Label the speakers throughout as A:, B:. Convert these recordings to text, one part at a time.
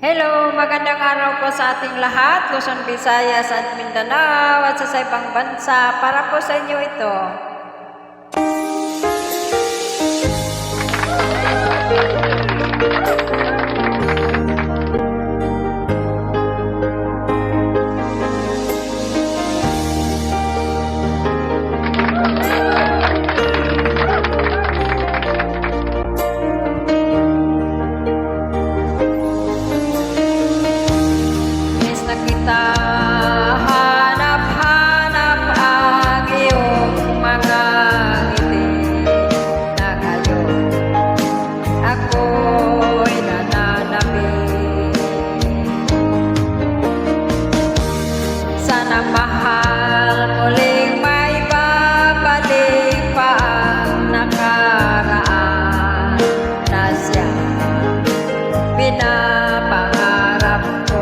A: Hello, magandang araw po sa ating lahat, Luzon, Visayas at Mindanao at sa ibang bansa. Para po sa inyo ito. Hanap-hanap ang iyong mga ngiti na ngayon ako'y nananabik. Sana mahal muling may babalik pa ang nakaraan na siya pinapangarap ko.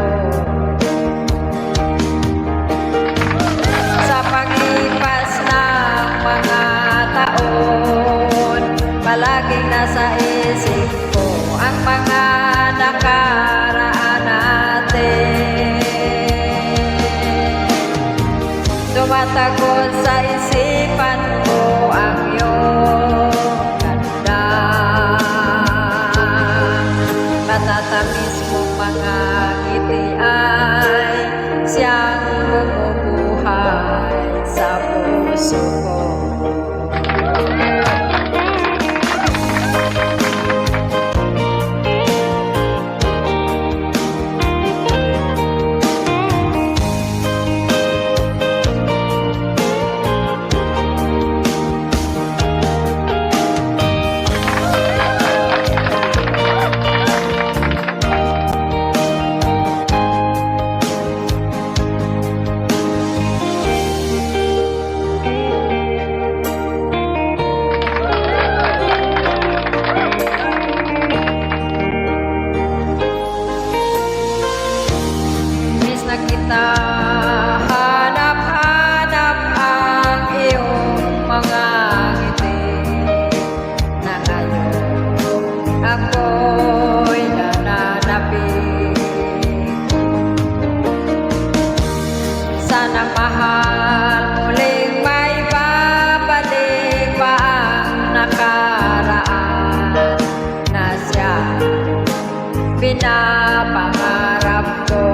A: Palaging nasa isip ko ang mga nakaraan natin. Tumatagos sa isipan ko ang iyong ganda. Matatamis mong mga ngiti ay siyang bumubuhay sa puso ko. Hanap-hanap ang iyong mga ngiti na ngayon ako'y nananabik. Sana mahal muling may babalik pa ang nakaraan na siya pinapangarap ko.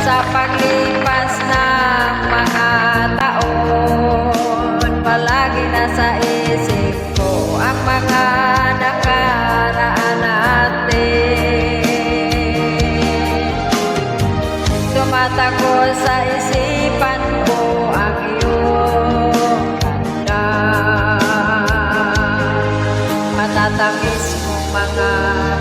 A: Sa paglipas ng mga taon, palagi nasa isip ko ang mga nakaraan natin. Tumatagos sa isipan ko ang iyong ganda. Matatamis mong mga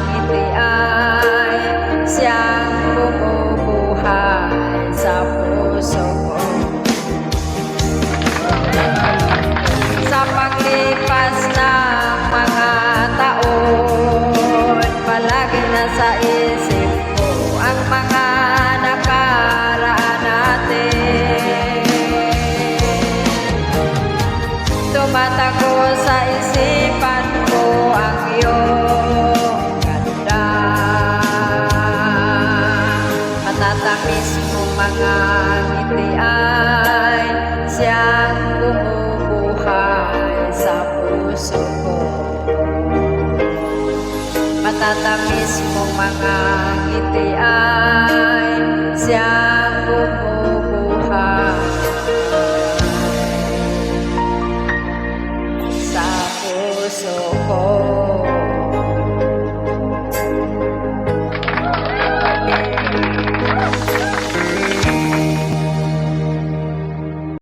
A: ngiti ay siyang bumubuhay sa puso ko. Sa paglipas ng mga taon, palagi nasa isip ko ang mga nakaraan natin. Tumatagos sa isipan ko ang iyong ganda. Matatamis mong mga ngiti ay siyang bumubuhay sa puso ko. Matatamis mong mga ngiti ay siyang